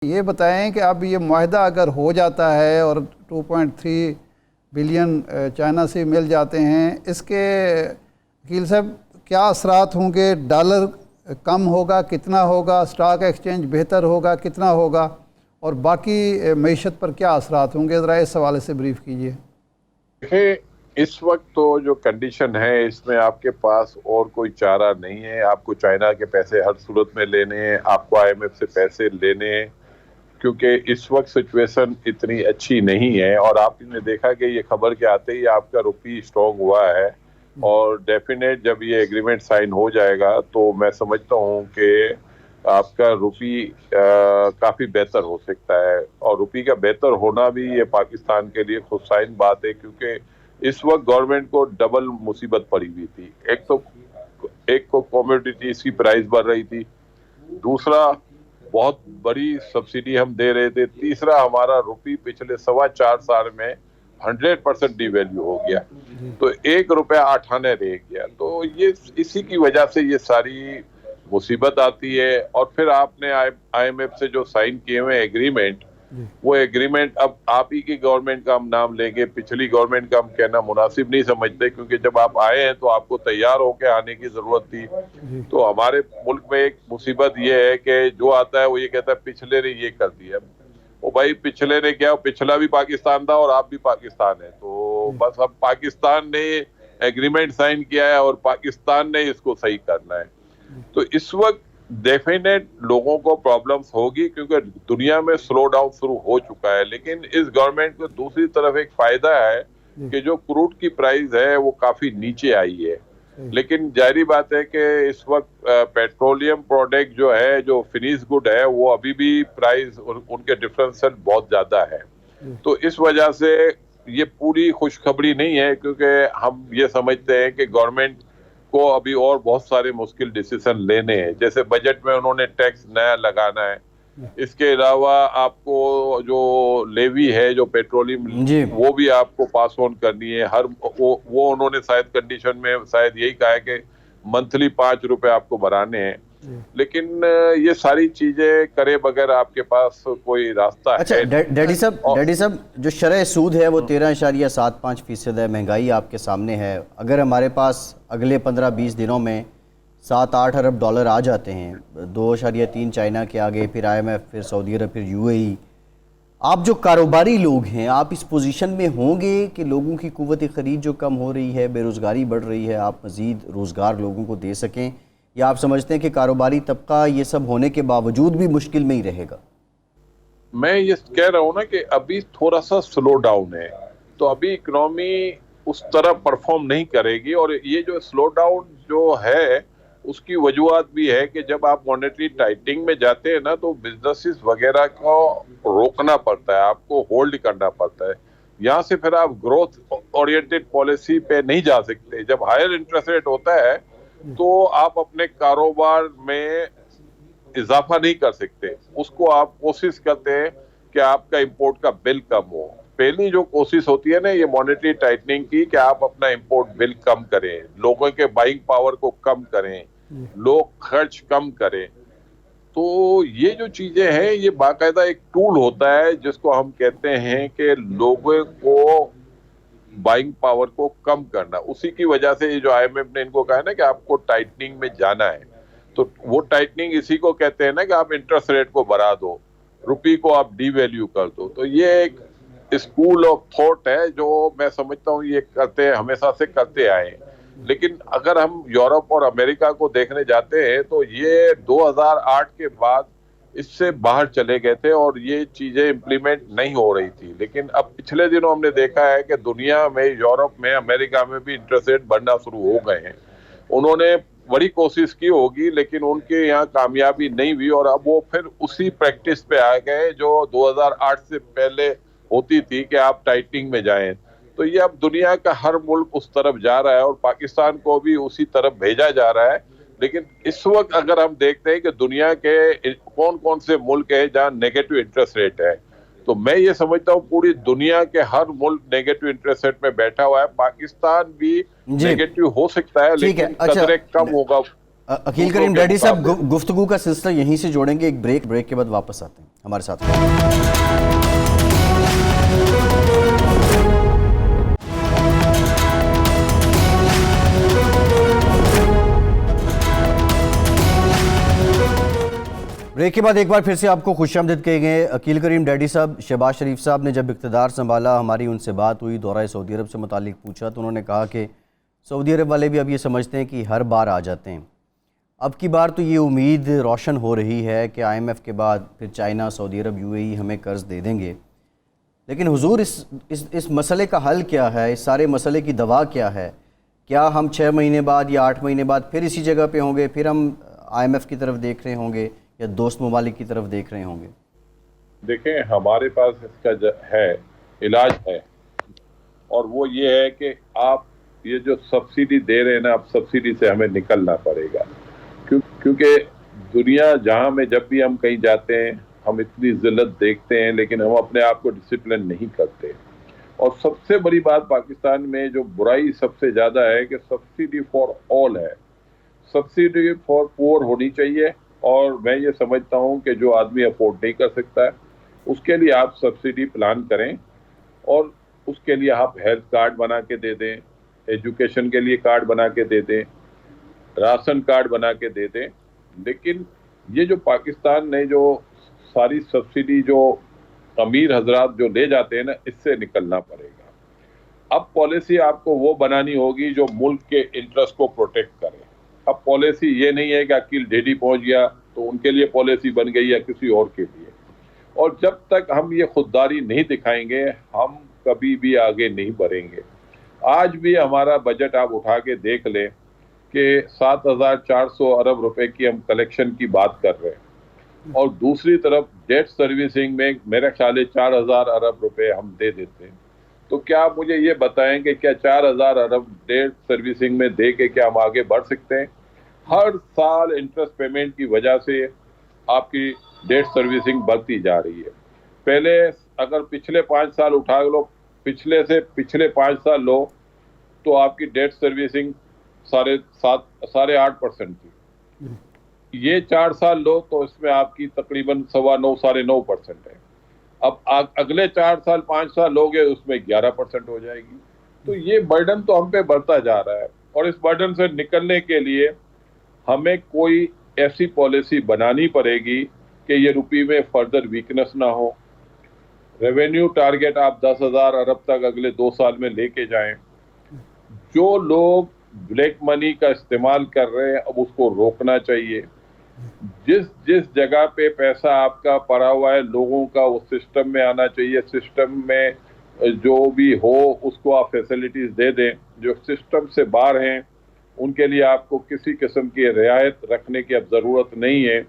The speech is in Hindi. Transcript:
ये बताएं कि अब ये मुआहदा अगर हो जाता है और 2.3 बिलियन चाइना से मिल जाते हैं, इसके वकील साहब क्या असरात होंगे? डॉलर कम होगा, कितना होगा? स्टॉक एक्सचेंज बेहतर होगा, कितना होगा? और बाकी मईशत पर क्या असरात होंगे? ज़रा इस हवाले से ब्रीफ कीजिए। देखिए, इस वक्त तो जो कंडीशन है इसमें आपके पास और कोई चारा नहीं है। आपको चाइना के पैसे हर सूरत में लेने हैं, आपको IMF से पैसे लेने हैं, क्योंकि इस वक्त सिचुएशन इतनी अच्छी नहीं है। और आपने देखा कि ये खबर के आते ही आपका रुपी स्ट्रॉन्ग हुआ है, और डेफिनेट जब ये एग्रीमेंट साइन हो जाएगा तो मैं समझता हूँ कि आपका रुपी काफ़ी बेहतर हो सकता है। और रुपी का बेहतर होना भी ये पाकिस्तान के लिए खुशसाइन बात है, क्योंकि इस वक्त गवर्नमेंट को डबल मुसीबत पड़ी हुई थी। एक को कमोडिटीज की प्राइस बढ़ रही थी, दूसरा बहुत बड़ी सब्सिडी हम दे रहे थे, तीसरा हमारा रुपी पिछले 4.25 साल में 100% डिवैल्यू हो गया, तो 1 रुपया 8 आने रह गया। तो ये इसी की वजह से ये सारी मुसीबत आती है। और फिर आपने IMF से जो साइन किए हुए एग्रीमेंट, वो एग्रीमेंट अब आप ही की गवर्नमेंट का हम नाम लेंगे, पिछली गवर्नमेंट का हम कहना मुनासिब नहीं समझते, क्योंकि जब आप आए हैं तो आपको तैयार होकर आने की जरूरत थी। तो हमारे मुल्क में एक मुसीबत ये है कि जो आता है वो ये कहता है पिछले ने ये कर दिया। वो भाई पिछले ने क्या, पिछला भी पाकिस्तान था और आप भी पाकिस्तान है, तो बस अब पाकिस्तान ने एग्रीमेंट साइन किया है और पाकिस्तान ने इसको सही करना है। तो इस वक्त डेफिनेट लोगों को प्रॉब्लम्स होगी, क्योंकि दुनिया में स्लो डाउन शुरू हो चुका है। लेकिन इस गवर्नमेंट को दूसरी तरफ एक फायदा है कि जो क्रूड की प्राइस है वो काफी नीचे आई है। लेकिन जाहिर बात है कि इस वक्त पेट्रोलियम प्रोडक्ट जो है, जो फिनिश गुड है, वो अभी भी प्राइस उनके डिफरेंशियल बहुत ज्यादा है। तो इस वजह से ये पूरी खुशखबरी नहीं है, क्योंकि हम ये समझते हैं कि गवर्नमेंट को अभी और बहुत सारे मुश्किल डिसीजन लेने हैं। जैसे बजट में उन्होंने टैक्स नया लगाना है, इसके अलावा आपको जो लेवी है, जो पेट्रोलियम, वो भी आपको पास ऑन करनी है। वो उन्होंने शायद कंडीशन में शायद यही कहा है कि मंथली 5 रुपए आपको भराने हैं। लेकिन ये सारी चीजें करे बगैर आपके पास कोई रास्ता अच्छा, है? डैडी साहब, जो शरह सूद है वो 13.75% है, महंगाई आपके सामने है। अगर हमारे पास अगले 15-20 दिनों में 7-8 अरब डॉलर आ जाते हैं, 2.3 चाइना के आगे, फिर IMF, फिर सऊदी अरब, फिर UAE, आप जो कारोबारी लोग हैं, आप इस पोजीशन में होंगे कि लोगों की कुव्वत खरीद जो कम हो रही है, बेरोज़गारी बढ़ रही है, आप मज़ीद रोज़गार लोगों को दे सकें, या आप समझते हैं कि कारोबारी तबका ये सब होने के बावजूद भी मुश्किल में ही रहेगा? मैं ये कह रहा हूँ ना कि अभी थोड़ा सा स्लो डाउन है, तो अभी इकोनॉमी उस तरह परफॉर्म नहीं करेगी। और ये जो स्लो डाउन जो है उसकी वजूहत भी है कि जब आप मॉनेटरी टाइटनिंग में जाते हैं ना, तो बिजनेसेस वगैरह को रोकना पड़ता है, आपको होल्ड करना पड़ता है। यहाँ से फिर आप ग्रोथ ओरिएंटेड पॉलिसी पे नहीं जा सकते। जब हायर इंटरेस्ट रेट होता है तो आप अपने कारोबार में इजाफा नहीं कर सकते। उसको आप कोशिश करते हैं कि आपका इंपोर्ट का बिल कम हो। पहली जो कोशिश होती है ना ये मॉनेटरी टाइटनिंग की, कि आप अपना इंपोर्ट बिल कम करें, लोगों के बाइंग पावर को कम करें, लोग खर्च कम करें। तो ये जो चीजें हैं, ये बाकायदा एक टूल होता है जिसको हम कहते हैं कि लोगों को बाइंग पावर को कम करना। उसी की वजह से ये जो IMF ने इनको कहा है ना कि आपको टाइटनिंग में जाना है, तो वो टाइटनिंग इसी को कहते हैं ना कि आप इंटरेस्ट रेट को बढ़ा दो, रुपये को आप डीवैल्यू कर दो। तो ये एक स्कूल ऑफ थॉट है जो मैं समझता हूँ ये करते हैं, हमेशा से करते आए। लेकिन अगर हम यूरोप और अमेरिका को देखने जाते हैं तो ये 2008 के बाद इससे बाहर चले गए थे और ये चीजें इम्प्लीमेंट नहीं हो रही थी। लेकिन अब पिछले दिनों हमने देखा है कि दुनिया में, यूरोप में, अमेरिका में भी इंटरेस्ट रेट बढ़ना शुरू हो गए हैं। उन्होंने बड़ी कोशिश की होगी लेकिन उनके यहाँ कामयाबी नहीं हुई, और अब वो फिर उसी प्रैक्टिस पे आ गए जो 2008 से पहले होती थी कि आप टाइटनिंग में जाएं। तो ये अब दुनिया का हर मुल्क उस तरफ जा रहा है और पाकिस्तान को भी उसी तरफ भेजा जा रहा है। लेकिन इस वक्त अगर हम देखते हैं कि दुनिया के कौन कौन से मुल्क है जहां नेगेटिव इंटरेस्ट रेट है, तो मैं ये समझता हूँ पूरी दुनिया के हर मुल्क नेगेटिव इंटरेस्ट रेट में बैठा हुआ है। पाकिस्तान भी नेगेटिव हो सकता है लेकिन कदरे कम होगा। अकील करीम, डैडी साहब, गुफ्तगू का सिलसिला यहीं से जोड़ेंगे, एक ब्रेक के बाद वापस आते हैं। हमारे साथ रहिए। ब्रेक के बाद एक बार फिर से आपको खुशामदीद कहे गए। अकील करीम डैडी साहब, शहबाज शरीफ साहब ने जब इक़्तिदार संभाला, हमारी उनसे बात हुई, दौरा सऊदी अरब से मुतालिक पूछा, तो उन्होंने कहा कि सऊदी अरब वाले भी अब ये समझते हैं कि हर बार आ जाते हैं। अब की बार तो ये उम्मीद रोशन हो रही है कि IMF के बाद फिर चाइना, सऊदी अरब, UAE हमें कर्ज़ दे देंगे। लेकिन हुजूर, इस मसले का हल क्या है? इस सारे मसले की दवा क्या है? क्या हम 6 महीने बाद या 8 महीने बाद फिर इसी जगह पे होंगे, फिर हम IMF की तरफ देख रहे होंगे या दोस्त ममालिक की तरफ देख रहे होंगे? देखें, हमारे पास इसका है इलाज है, और वो ये है कि आप ये जो सब्सिडी दे रहे हैं ना, अब सब्सिडी से हमें निकलना पड़ेगा। क्योंकि दुनिया जहां में जब भी हम कहीं जाते हैं, हम इतनी जिल्लत देखते हैं, लेकिन हम अपने आप को डिसिप्लिन नहीं करते। और सबसे बड़ी बात पाकिस्तान में जो बुराई सबसे ज्यादा है कि सब्सिडी फॉर ऑल है। सब्सिडी फॉर पुअर होनी चाहिए, और मैं ये समझता हूं कि जो आदमी अफोर्ड नहीं कर सकता है उसके लिए आप सब्सिडी प्लान करें, और उसके लिए आप हेल्थ कार्ड बना के दे दें, एजुकेशन के लिए कार्ड बना के दे दें, राशन कार्ड बना के दे दें। लेकिन ये जो पाकिस्तान ने जो सारी सब्सिडी जो अमीर हजरात जो ले जाते हैं ना, इससे निकलना पड़ेगा। अब पॉलिसी आपको वो बनानी होगी जो मुल्क के इंटरेस्ट को प्रोटेक्ट करे। अब पॉलिसी ये नहीं है कि अकील डेडी पहुंच गया तो उनके लिए पॉलिसी बन गई या किसी और के लिए। और जब तक हम ये खुददारी नहीं दिखाएंगे, हम कभी भी आगे नहीं बढ़ेंगे। आज भी हमारा बजट आप उठा के देख लें कि 7,400 अरब रुपए की हम कलेक्शन की बात कर रहे हैं, और दूसरी तरफ डेट सर्विसिंग में मेरा ख्याल है 4,000 अरब रुपए हम दे देते हैं। तो क्या आप मुझे ये बताएं कि क्या 4,000 अरब डेट सर्विसिंग में दे के क्या हम आगे बढ़ सकते हैं? हर साल इंटरेस्ट पेमेंट की वजह से आपकी डेट सर्विसिंग बढ़ती जा रही है। पहले अगर पिछले 5 साल उठा लो, पिछले से पिछले 5 साल लो, तो आपकी डेट सर्विसिंग 8.5% थी। ये 4 साल लो तो इसमें आपकी तकरीबन 9.25-9.5% है। अब अगले 4 साल 5 साल लोगे, उसमें 11% हो जाएगी। तो ये बर्डन तो हम पे बढ़ता जा रहा है, और इस बर्डन से निकलने के लिए हमें कोई ऐसी पॉलिसी बनानी पड़ेगी कि ये रुपये में फर्दर वीकनेस ना हो। रेवेन्यू टारगेट आप 10,000 अरब तक अगले 2 साल में लेके जाएं। जो लोग ब्लैक मनी का इस्तेमाल कर रहे हैं, अब उसको रोकना चाहिए। जिस जगह पे पैसा आपका पड़ा हुआ है, लोगों का वो सिस्टम में आना चाहिए। सिस्टम में जो भी हो उसको आप फैसिलिटीज दे दें। जो सिस्टम से बाहर हैं उनके लिए आपको किसी किस्म की रियायत रखने की अब जरूरत नहीं है।